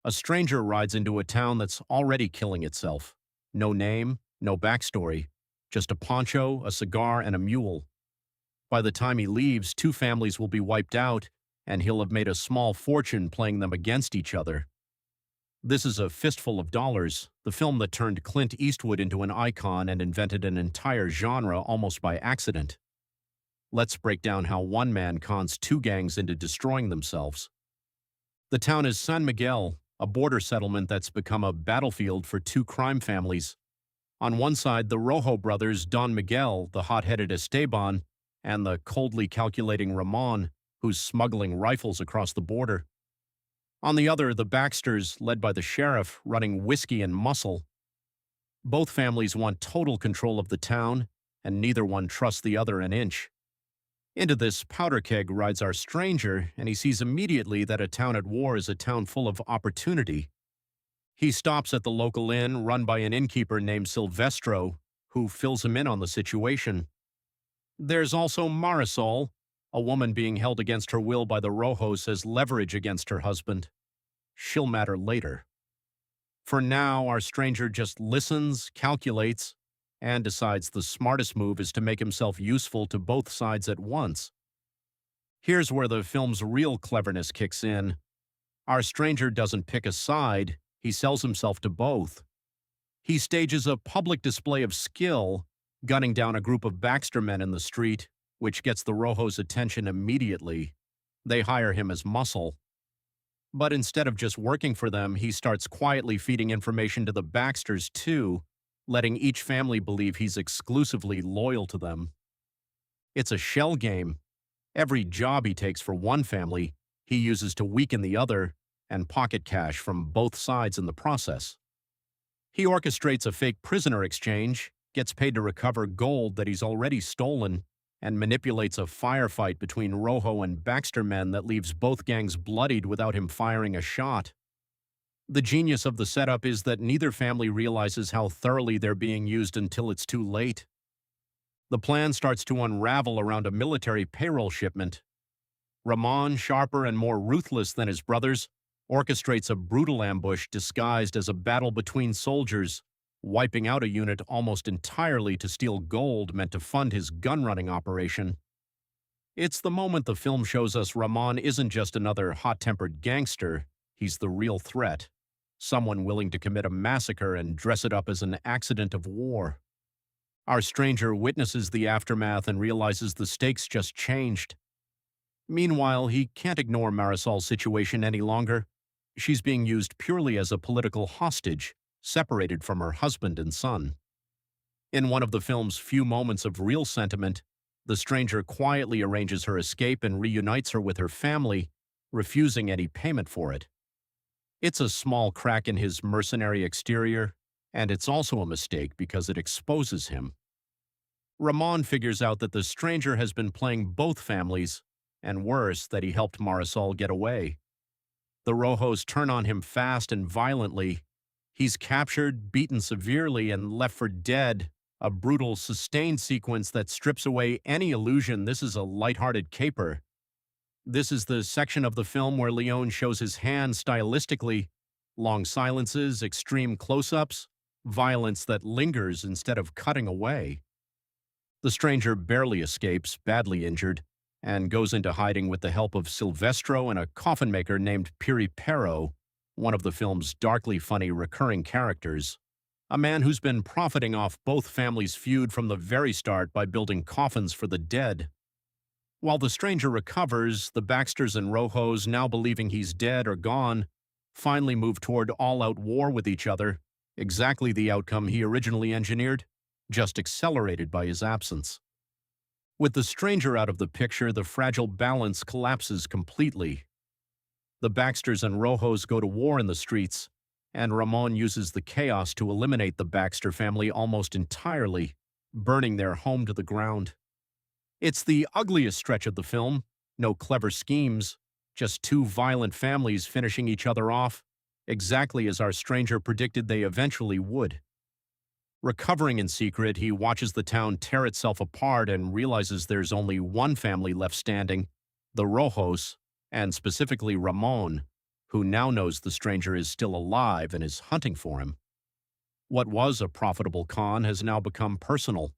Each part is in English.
A stranger rides into a town that's already killing itself. No name, no backstory, just a poncho, a cigar, and a mule. By the time he leaves, two families will be wiped out, and he'll have made a small fortune playing them against each other. This is A Fistful of Dollars, the film that turned Clint Eastwood into an icon and invented an entire genre almost by accident. Let's break down how one man cons two gangs into destroying themselves. The town is San Miguel, a border settlement that's become a battlefield for two crime families. On one side, the Rojo brothers, Don Miguel, the hot-headed Esteban, and the coldly calculating Ramon, who's smuggling rifles across the border. On the other, the Baxters, led by the sheriff, running whiskey and muscle. Both families want total control of the town, and neither one trusts the other an inch. Into this powder keg rides our stranger, and he sees immediately that a town at war is a town full of opportunity. He stops at the local inn run by an innkeeper named Silvestro, who fills him in on the situation. There's also Marisol, a woman being held against her will by the Rojos as leverage against her husband. She'll matter later. For now, our stranger just listens, calculates, and decides the smartest move is to make himself useful to both sides at once. Here's where the film's real cleverness kicks in. Our stranger doesn't pick a side, he sells himself to both. He stages a public display of skill, gunning down a group of Baxter men in the street, which gets the Rojos' attention immediately. They hire him as muscle. But instead of just working for them, he starts quietly feeding information to the Baxters too, letting each family believe he's exclusively loyal to them. It's a shell game. Every job he takes for one family, he uses to weaken the other and pocket cash from both sides in the process. He orchestrates a fake prisoner exchange, gets paid to recover gold that he's already stolen, and manipulates a firefight between Rojo and Baxter men that leaves both gangs bloodied without him firing a shot. The genius of the setup is that neither family realizes how thoroughly they're being used until it's too late. The plan starts to unravel around a military payroll shipment. Ramon, sharper and more ruthless than his brothers, orchestrates a brutal ambush disguised as a battle between soldiers, wiping out a unit almost entirely to steal gold meant to fund his gun-running operation. It's the moment the film shows us Ramon isn't just another hot-tempered gangster, he's the real threat. Someone willing to commit a massacre and dress it up as an accident of war. Our stranger witnesses the aftermath and realizes the stakes just changed. Meanwhile, he can't ignore Marisol's situation any longer. She's being used purely as a political hostage, separated from her husband and son. In one of the film's few moments of real sentiment, the stranger quietly arranges her escape and reunites her with her family, refusing any payment for it. It's a small crack in his mercenary exterior, and it's also a mistake because it exposes him. Ramon figures out that the stranger has been playing both families, and worse, that he helped Marisol get away. The Rojos turn on him fast and violently. He's captured, beaten severely, and left for dead, a brutal, sustained sequence that strips away any illusion this is a lighthearted caper. This is the section of the film where Leone shows his hand stylistically, long silences, extreme close-ups, violence that lingers instead of cutting away. The stranger barely escapes, badly injured, and goes into hiding with the help of Silvestro and a coffin maker named Piri Pero, one of the film's darkly funny recurring characters, a man who's been profiting off both families' feud from the very start by building coffins for the dead. While the stranger recovers, the Baxters and Rojos, now believing he's dead or gone, finally move toward all-out war with each other, exactly the outcome he originally engineered, just accelerated by his absence. With the stranger out of the picture, the fragile balance collapses completely. The Baxters and Rojos go to war in the streets, and Ramon uses the chaos to eliminate the Baxter family almost entirely, burning their home to the ground. It's the ugliest stretch of the film, no clever schemes, just two violent families finishing each other off, exactly as our stranger predicted they eventually would. Recovering in secret, he watches the town tear itself apart and realizes there's only one family left standing, the Rojos, and specifically Ramon, who now knows the stranger is still alive and is hunting for him. What was a profitable con has now become personal.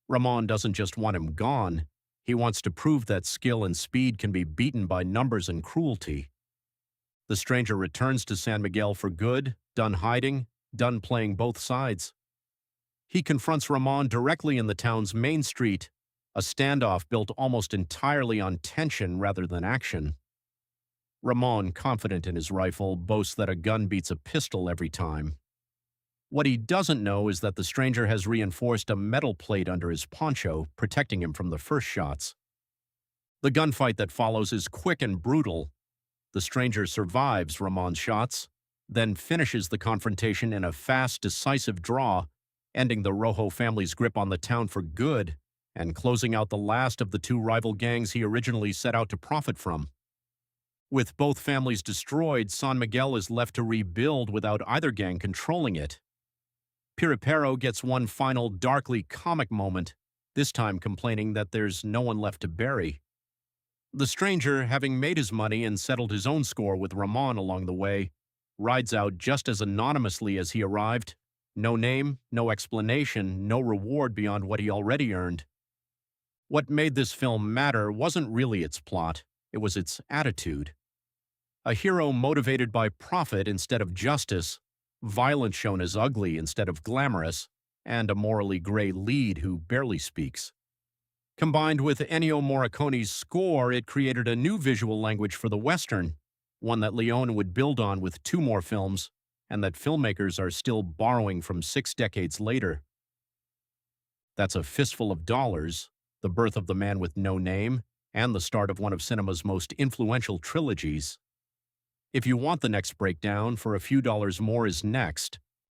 Ramon doesn't just want him gone, he wants to prove that skill and speed can be beaten by numbers and cruelty. The stranger returns to San Miguel for good, done hiding, done playing both sides. He confronts Ramon directly in the town's main street, a standoff built almost entirely on tension rather than action. Ramon, confident in his rifle, boasts that a gun beats a pistol every time. What he doesn't know is that the stranger has reinforced a metal plate under his poncho, protecting him from the first shots. The gunfight that follows is quick and brutal. The stranger survives Ramon's shots, then finishes the confrontation in a fast, decisive draw, ending the Rojo family's grip on the town for good and closing out the last of the two rival gangs he originally set out to profit from. With both families destroyed, San Miguel is left to rebuild without either gang controlling it. Piripero gets one final darkly comic moment, this time complaining that there's no one left to bury. The stranger, having made his money and settled his own score with Ramon along the way, rides out just as anonymously as he arrived. No name, no explanation, no reward beyond what he already earned. What made this film matter wasn't really its plot, it was its attitude. A hero motivated by profit instead of justice, violence shown as ugly instead of glamorous, and a morally gray lead who barely speaks. Combined with Ennio Morricone's score, it created a new visual language for the Western, one that Leone would build on with two more films, and that filmmakers are still borrowing from 6 decades later. That's A Fistful of Dollars, the birth of The Man with No Name, and the start of one of cinema's most influential trilogies. If you want the next breakdown, For a Few Dollars More is next.